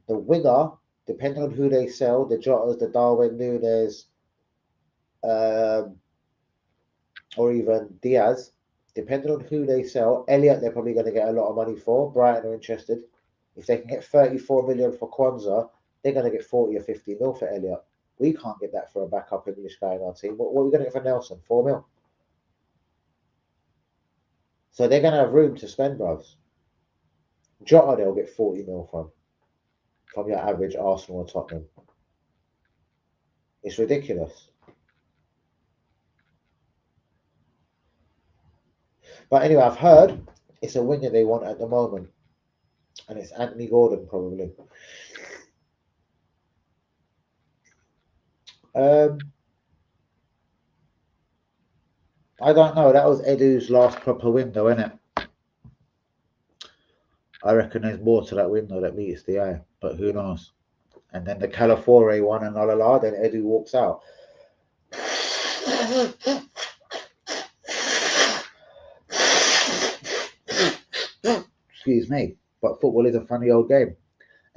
the winger, depending on who they sell, the Jotas, the Darwin Núñez, or even Diaz, depending on who they sell, Elliott they're probably going to get a lot of money for. Brighton are interested. If they can get 34 million for Kwanzaa, they're going to get 40 or 50 mil for Elliott. We can't get that for a backup English guy in our team. What are we going to get for Nelson? 4 mil. So they're going to have room to spend, bros. Jota they'll get 40 mil from your average Arsenal or Tottenham. It's ridiculous. But anyway, I've heard it's a winger they want at the moment. And it's Anthony Gordon, probably. I don't know. That was Edu's last proper window, innit? I reckon there's more to that window that meets the eye, but who knows? And then the Calafore one and la, then Edu walks out. Excuse me, but football is a funny old game.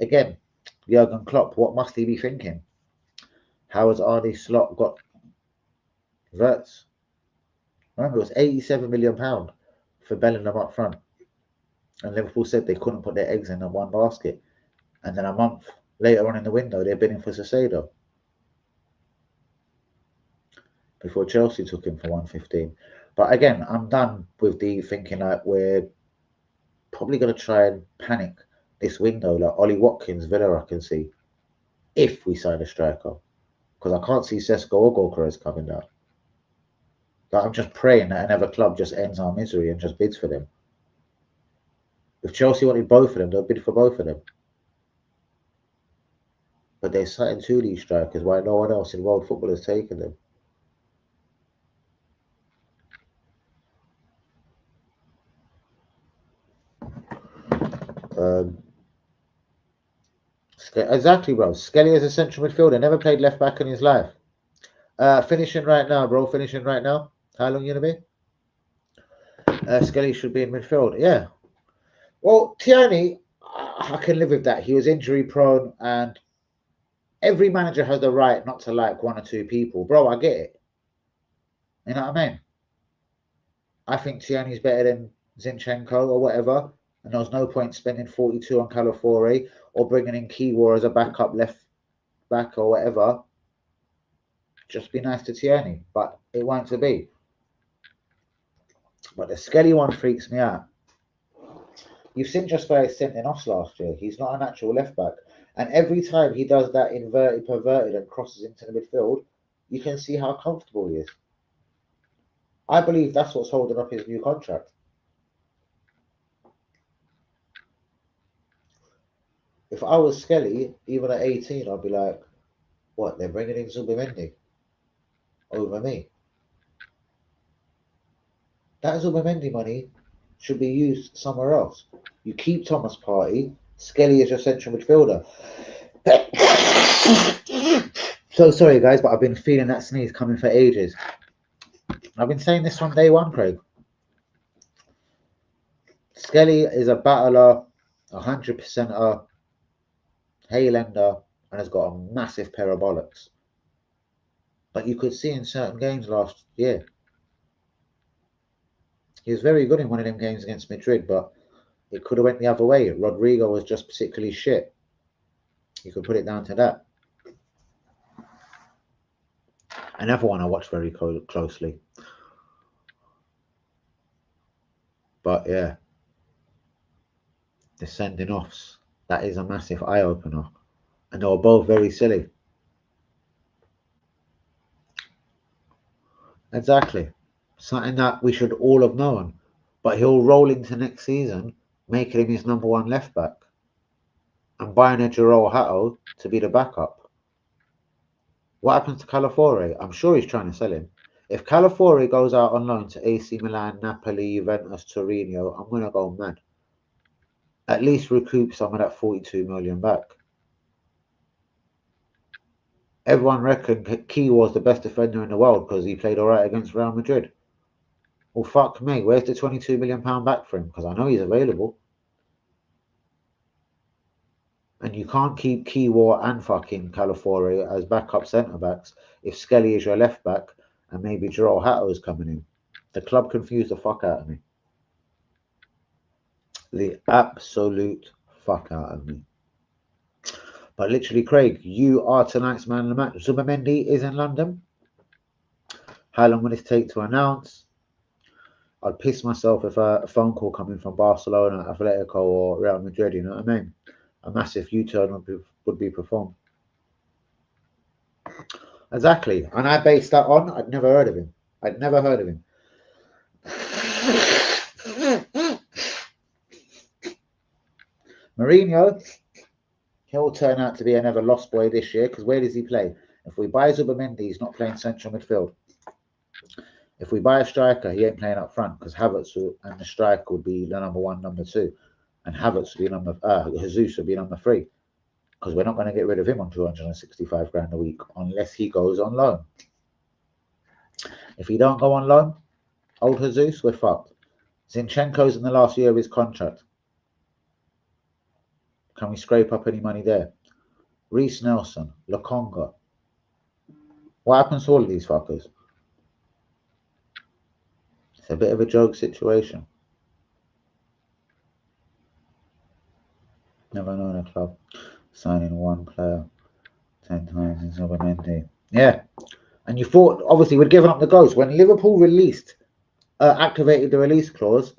Again, Jurgen Klopp, what must he be thinking? How has Arne Slot got Havertz? Remember, it was £87 million for Bellingham up front. And Liverpool said they couldn't put their eggs in one basket. And then a month later on in the window, they're bidding for Caicedo. Before Chelsea took him for 115. But again, I'm done with the thinking like we're probably going to try and panic this window. Like Ollie Watkins, Villa, I can see. If we sign a striker. Because I can't see Sesko or Gyökeres coming down. Like, I'm just praying that another club just ends our misery and just bids for them. If Chelsea wanted both of them, they'll bid for both of them. But they're citing two of these strikers why no one else in world football has taken them. Exactly, bro. Skelly is a central midfielder. Never played left back in his life. Finishing right now, bro. Finishing right now. How long you gonna be? Skelly should be in midfield. Yeah. Well, Tierney, I can live with that. He was injury prone, and every manager has the right not to like one or two people. Bro, I get it. You know what I mean? I think Tierney's better than Zinchenko or whatever, and there was no point spending 42 on Calafore or bringing in Kiwior as a backup left back or whatever. Just be nice to Tierney, but it won't to be. But the Skelly one freaks me out. You've seen just by his centre-offs last year. He's not a natural left back. And every time he does that inverted, perverted and crosses into the midfield, you can see how comfortable he is. I believe that's what's holding up his new contract. If I was Skelly, even at 18, I'd be like, what, they're bringing in Zubimendi over me? That Zubimendi money should be used somewhere else. You keep Thomas Partey, Skelly is your central midfielder.
So sorry, guys, but I've been feeling that sneeze coming for ages. I've been saying this from day one, Craig. Skelly is a battler, 100% a Haylender, and has got a massive pair of bollocks. But you could see in certain games last year, he was very good in one of them games against Madrid, but it could have went the other way. Rodrigo was just particularly shit. You could put it down to that. Another one I watched very closely. But yeah, the sending offs. That is a massive eye opener. And they were both very silly. Exactly. Something that we should all have known. But he'll roll into next season, making him his number one left back. And buying a João Hato to be the backup. What happens to Calafiore? I'm sure he's trying to sell him. If Calafiore goes out on loan to AC Milan, Napoli, Juventus, Torino, I'm going to go mad. At least recoup some of that 42 million back. Everyone reckoned Key was the best defender in the world because he played all right against Real Madrid. Well, fuck me. Where's the £22 million back for him? Because I know he's available. And you can't keep Kiwar and fucking Calafiore as backup centre-backs if Skelly is your left back and maybe João Hato is coming in. The club confused the fuck out of me. The absolute fuck out of me. But literally, Craig, you are tonight's man of the match. Zubimendi is in London. How long will this take to announce? I'd piss myself if a phone call coming from Barcelona, Atletico, or Real Madrid, you know what I mean? A massive U-turn would be performed. Exactly. And I based that on, I'd never heard of him. I'd never heard of him. Mourinho, he'll turn out to be another lost boy this year, because where does he play? If we buy Zubimendi, he's not playing central midfield. If we buy a striker, he ain't playing up front, because Havertz and the striker would be the number one, number two. And Havertz would be Jesus would be number three. Because we're not going to get rid of him on 265 grand a week unless he goes on loan. If he don't go on loan, old Jesus, we're fucked. Zinchenko's in the last year of his contract. Can we scrape up any money there? Reece Nelson, Lokonga. What happens to all of these fuckers? It's a bit of a joke situation. Never known a club signing one player 10 times in Zubimendi. Yeah. And you thought, obviously, we'd given up the ghost. When Liverpool activated the release clause,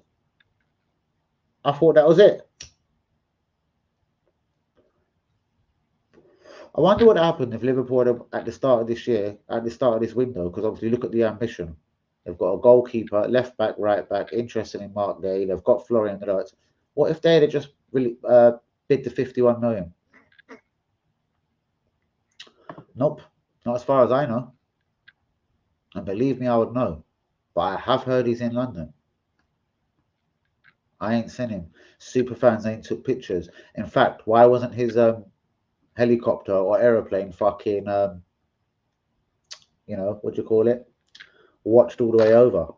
I thought that was it. I wonder what happened if Liverpool had, at the start of this year, at the start of this window, because obviously look at the ambition. They've got a goalkeeper, left back, right back, interested in Mark Gay. They've got Florian Wirtz. What if they had just really bid the 51 million? Nope, not as far as I know. And believe me, I would know. But I have heard he's in London. I ain't seen him. Super fans ain't took pictures. In fact, why wasn't his helicopter or aeroplane fucking, you know, what do you call it? Watched all the way over.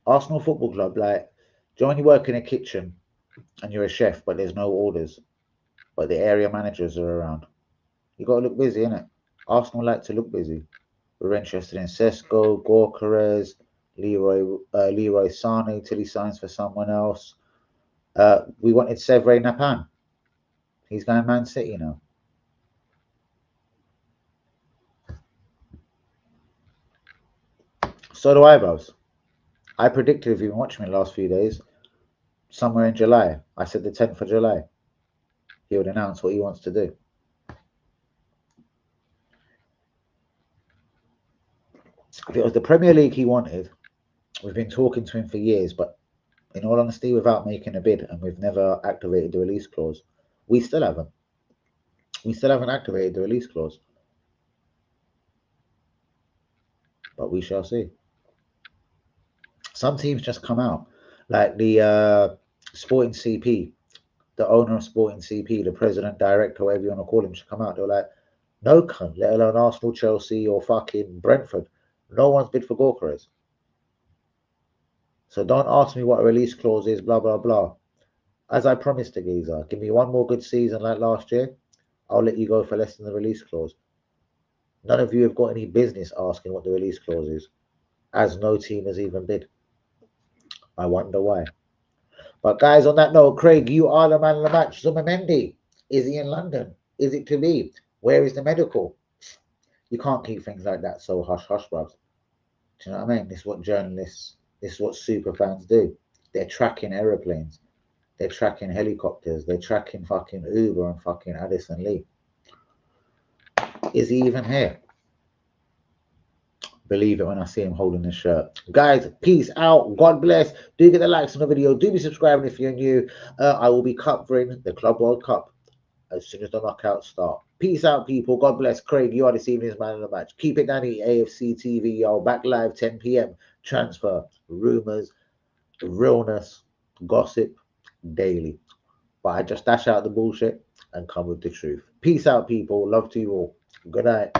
Arsenal Football Club, like, do you know when you work in a kitchen and you're a chef, but there's no orders, but the area managers are around? You got to look busy, innit? Arsenal like to look busy. We're interested in Sesko, Gorkarez, Leroy Sane till he signs for someone else. We wanted Sevre Napan. He's going Man City now. So do I, bros. I predicted, if you've been watching me the last few days, somewhere in July. I said the 10th of July. He would announce what he wants to do. If it was the Premier League he wanted, we've been talking to him for years, but in all honesty, without making a bid, and we've never activated the release clause. We still haven't. We still haven't activated the release clause. But we shall see. Some teams just come out. Like the Sporting CP the owner of Sporting CP, the president, director, whatever you want to call him, should come out. They were like, no cunt, let alone Arsenal, Chelsea, or fucking Brentford. No one's bid for Gorkarez. So don't ask me what a release clause is, blah, blah, blah. As I promised to Geezer, give me one more good season like last year, I'll let you go for less than the release clause. None of you have got any business asking what the release clause is, as no team has even bid. I wonder why. But guys, on that note, Craig, you are the man of the match. Zubimendi, is he in London? Is it to be? Where is the medical? You can't keep things like that so hush-hush, bruv. Do you know what I mean? This is what journalists, this is what super fans do. They're tracking aeroplanes. They're tracking helicopters. They're tracking fucking Uber and fucking Addison Lee. Is he even here? Believe it when I see him holding this shirt. Guys, peace out. God bless. Do get the likes on the video. Do be subscribing if you're new. I will be covering the Club World Cup as soon as the knockouts start. Peace out, people. God bless. Craig, you are this evening's man of the match. Keep it Danny, AFC TV, yo. Back live 10 p.m. Transfer, rumours, realness, gossip, daily. But I just dash out the bullshit and come with the truth. Peace out, people. Love to you all. Good night.